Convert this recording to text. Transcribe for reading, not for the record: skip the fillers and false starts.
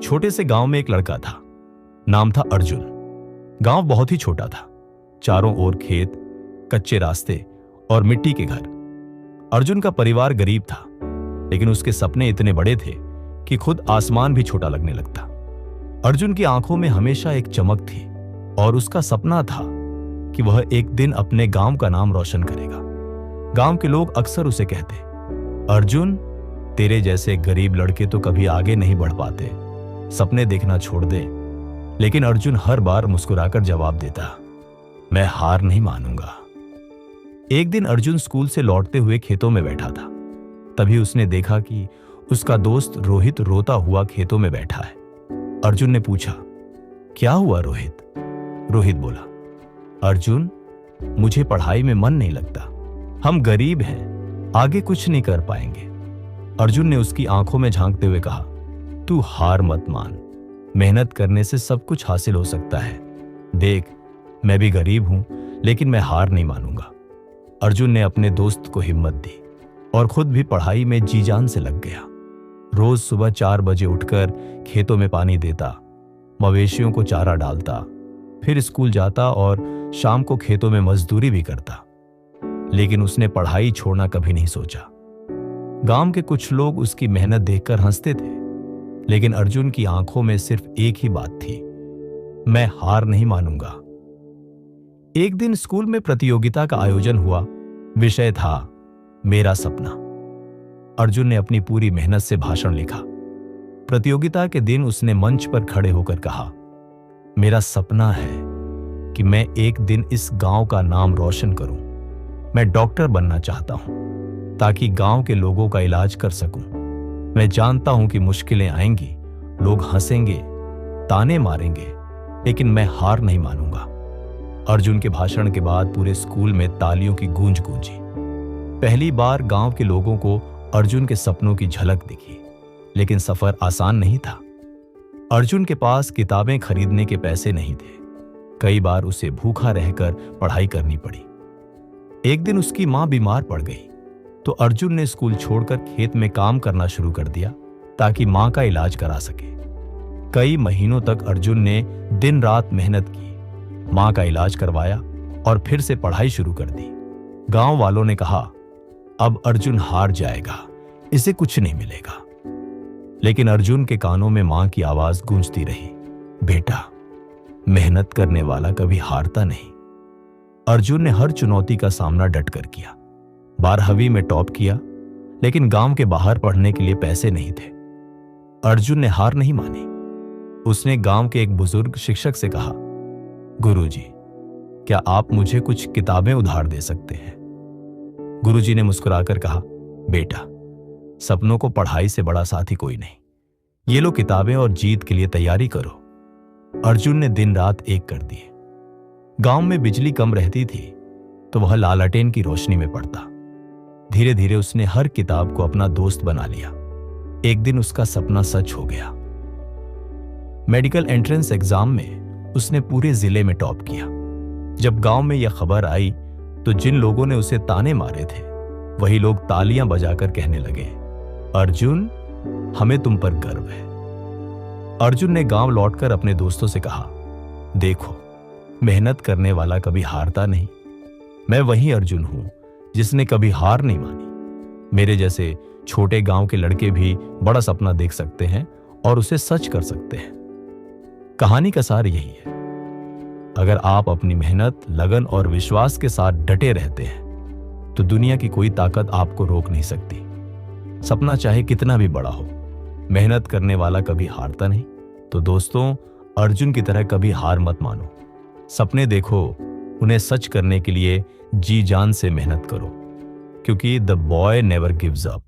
छोटे से गांव में एक लड़का था। नाम था अर्जुन। गांव बहुत ही छोटा था। चारों ओर खेत, कच्चे रास्ते और मिट्टी के घर। अर्जुन का परिवार गरीब था, लेकिन उसके सपने इतने बड़े थे कि खुद आसमान भी छोटा लगने लगता। अर्जुन की आंखों में हमेशा एक चमक थी और उसका सपना था कि वह एक दिन अपने गांव का नाम रोशन करेगा। गांव के लोग अक्सर उसे कहते, अर्जुन, तेरे जैसे गरीब लड़के तो कभी आगे नहीं बढ़ पाते, सपने देखना छोड़ दे। लेकिन अर्जुन हर बार मुस्कुराकर जवाब देता, मैं हार नहीं मानूंगा। एक दिन अर्जुन स्कूल से लौटते हुए खेतों में बैठा था। तभी उसने देखा कि उसका दोस्त रोहित रोता हुआ खेतों में बैठा है। अर्जुन ने पूछा, क्या हुआ रोहित? रोहित बोला, अर्जुन, मुझे पढ़ाई में मन नहीं लगता। हम गरीब हैं, आगे कुछ नहीं कर पाएंगे। अर्जुन ने उसकी आंखों में झांकते हुए कहा, तू हार मत मान, मेहनत करने से सब कुछ हासिल हो सकता है। देख, मैं भी गरीब हूं, लेकिन मैं हार नहीं मानूंगा। अर्जुन ने अपने दोस्त को हिम्मत दी और खुद भी पढ़ाई में जी जान से लग गया। रोज सुबह 4 बजे उठकर खेतों में पानी देता, मवेशियों को चारा डालता, फिर स्कूल जाता और शाम को खेतों में मजदूरी भी करता। लेकिन उसने पढ़ाई छोड़ना कभी नहीं सोचा। गांव के कुछ लोग उसकी मेहनत देखकर हंसते थे, लेकिन अर्जुन की आंखों में सिर्फ एक ही बात थी, मैं हार नहीं मानूंगा। एक दिन स्कूल में प्रतियोगिता का आयोजन हुआ। विषय था मेरा सपना। अर्जुन ने अपनी पूरी मेहनत से भाषण लिखा। प्रतियोगिता के दिन उसने मंच पर खड़े होकर कहा, मेरा सपना है कि मैं एक दिन इस गांव का नाम रोशन करूं। मैं डॉक्टर बनना चाहता हूं, ताकि गांव के लोगों का इलाज कर सकूं। मैं जानता हूं कि मुश्किलें आएंगी, लोग हंसेंगे, ताने मारेंगे, लेकिन मैं हार नहीं मानूंगा। अर्जुन के भाषण के बाद पूरे स्कूल में तालियों की गूंज गूंजी। पहली बार गांव के लोगों को अर्जुन के सपनों की झलक दिखी, लेकिन सफर आसान नहीं था। अर्जुन के पास किताबें खरीदने के पैसे नहीं थे। कई बार उसे भूखा रहकर पढ़ाई करनी पड़ी। एक दिन उसकी मां बीमार पड़ गई, तो अर्जुन ने स्कूल छोड़कर खेत में काम करना शुरू कर दिया, ताकि मां का इलाज करा सके। कई महीनों तक अर्जुन ने दिन रात मेहनत की, मां का इलाज करवाया और फिर से पढ़ाई शुरू कर दी। गांव वालों ने कहा, अब अर्जुन हार जाएगा, इसे कुछ नहीं मिलेगा। लेकिन अर्जुन के कानों में मां की आवाज गूंजती रही, बेटा, मेहनत करने वाला कभी हारता नहीं। अर्जुन ने हर चुनौती का सामना डटकर किया। 12वीं में टॉप किया, लेकिन गांव के बाहर पढ़ने के लिए पैसे नहीं थे। अर्जुन ने हार नहीं मानी। उसने गांव के एक बुजुर्ग शिक्षक से कहा, गुरुजी, क्या आप मुझे कुछ किताबें उधार दे सकते हैं? गुरुजी ने मुस्कुराकर कहा, बेटा, सपनों को पढ़ाई से बड़ा साथी कोई नहीं। ये लो किताबें और जीत के लिए तैयारी करो। अर्जुन ने दिन रात एक कर दिए। गांव में बिजली कम रहती थी, तो वह लालटेन की रोशनी में पढ़ता। धीरे धीरे उसने हर किताब को अपना दोस्त बना लिया। एक दिन उसका सपना सच हो गया। मेडिकल एंट्रेंस एग्जाम में उसने पूरे जिले में टॉप किया। जब गांव में यह खबर आई, तो जिन लोगों ने उसे ताने मारे थे, वही लोग तालियां बजाकर कहने लगे, अर्जुन, हमें तुम पर गर्व है। अर्जुन ने गांव लौटकर अपने दोस्तों से कहा, देखो, मेहनत करने वाला कभी हारता नहीं। मैं वही अर्जुन हूं जिसने कभी हार नहीं मानी। मेरे जैसे छोटे गांव के लड़के भी बड़ा सपना देख सकते हैं और उसे सच कर सकते हैं। कहानी का सार यही है, अगर आप अपनी मेहनत, लगन और विश्वास के साथ डटे रहते हैं, तो दुनिया की कोई ताकत आपको रोक नहीं सकती। सपना चाहे कितना भी बड़ा हो, मेहनत करने वाला कभी हारता नहीं। तो दोस्तों, अर्जुन की तरह कभी हार मत मानो। सपने देखो, उन्हें सच करने के लिए जी जान से मेहनत करो, क्योंकि the boy never gives up.